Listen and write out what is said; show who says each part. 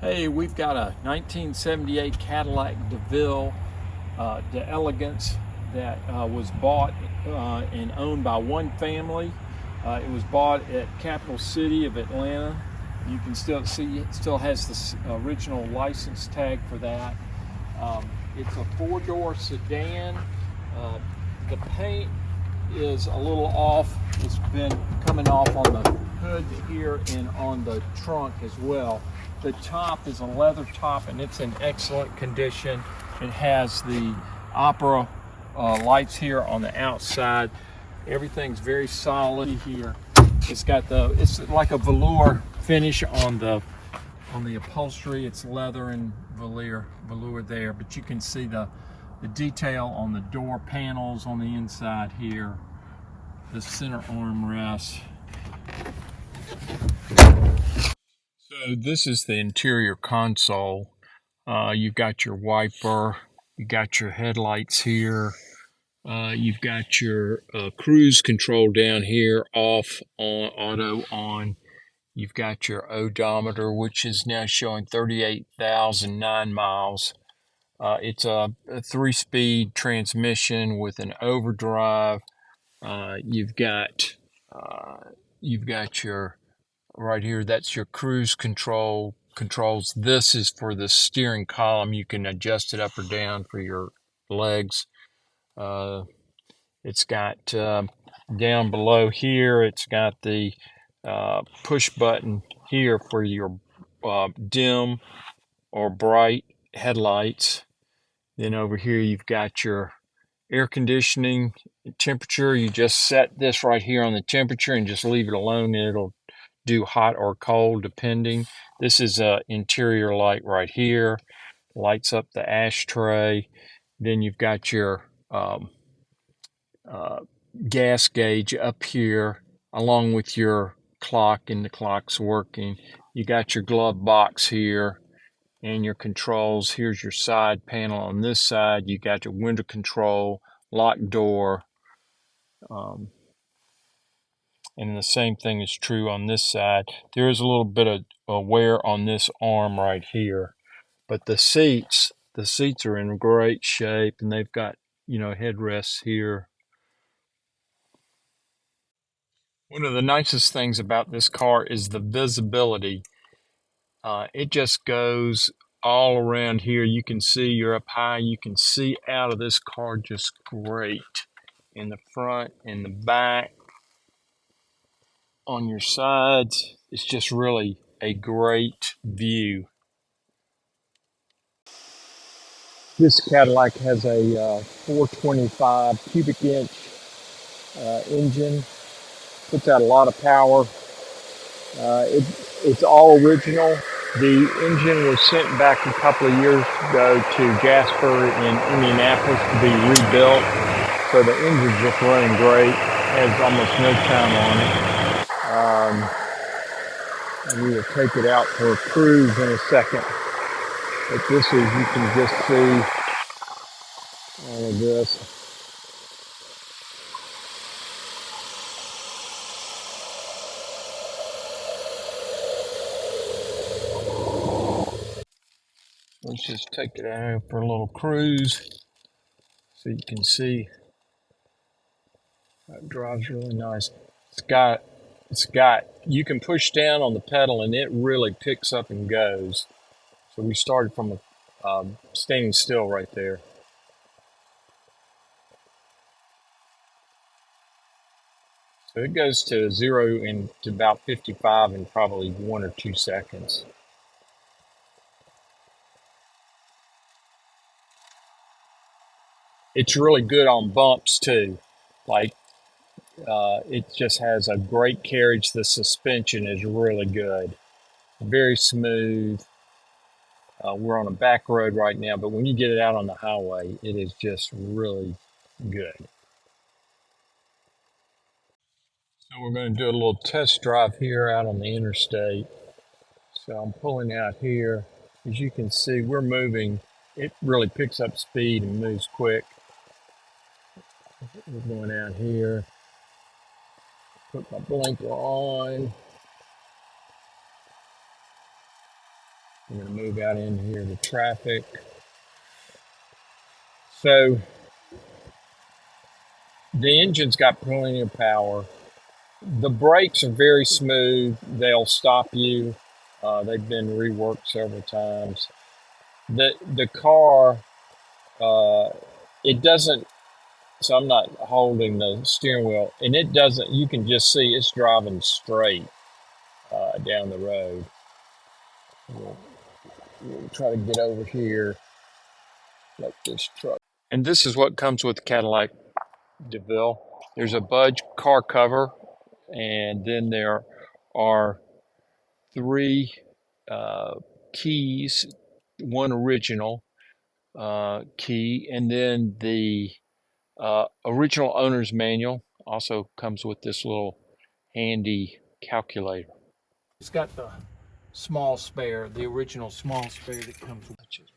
Speaker 1: Hey, we've got a 1978 Cadillac DeVille d'Elegance that was bought and owned by one family. It was bought at Capital City of Atlanta. You can still see it still has the original license tag for that. It's a four-door sedan. The paint is a little off. It's been coming off on the hood here and on the trunk as well. The top is a leather top and it's in excellent condition. It has the opera lights here on the outside. Everything's very solid here. It's like a velour finish on the upholstery. It's leather and velour there, but you can see the detail on the door panels on the inside here, the center armrest. So this is the interior console. You've got your wiper, you got your headlights here, you've got your cruise control down here, off, on, auto, on. You've got your odometer, which is now showing 38,009 miles. It's a 3-speed transmission with an overdrive. You've got your right here. That's your cruise controls. This is for the steering column. You can adjust it up or down for your legs. It's got down below here. It's got the push button here for your dim or bright headlights. Then over here you've got your air conditioning temperature. You just set this right here on the temperature and just leave it alone, and it'll do hot or cold depending. This is a interior light right here, lights up the ashtray. Then you've got your gas gauge up here along with your clock, and the clock's working. You got your glove box here and your controls. Here's your side panel. On this side you got your window control, lock door, and the same thing is true on this side. There is a little bit of wear on this arm right here, but the seats are in great shape, and they've got, headrests here. One of the nicest things about this car is the visibility. It just goes all around here. You can see, you're up high, you can see out of this car just great. In the front, in the back, on your sides, it's just really a great view. This Cadillac has a 425 cubic inch engine, puts out a lot of power. It's all original. The engine was sent back a couple of years ago to Jasper in Indianapolis to be rebuilt. So the engine's just running great, has almost no time on it. And we will take it out for a cruise in a second. But this is, you can just see all of this. Let's just take it out for a little cruise so you can see. That drives really nice. You can push down on the pedal and it really picks up and goes. So we started from standing still right there. So it goes to 0 in to about 55 in probably 1 or 2 seconds. It's really good on bumps too. Like it just has a great carriage. The suspension is really good, very smooth. We're on a back road right now, but when you get it out on the highway, it is just really good. So we're going to do a little test drive here out on the interstate. So I'm pulling out here. As you can see, we're moving. It really picks up speed and moves quick. We're going out here. Put my blinker on. I'm going to move out in here to traffic. So the engine's got plenty of power. The brakes are very smooth. They'll stop you. They've been reworked several times. The car, it doesn't. So I'm not holding the steering wheel, and it doesn't. You can just see it's driving straight down the road. We'll try to get over here, like this truck. And this is what comes with the Cadillac DeVille. There's a Budge car cover, and then there are three keys, one original key, and then the original owner's manual also comes with this little handy calculator. It's got the small spare, the original small spare that comes with it.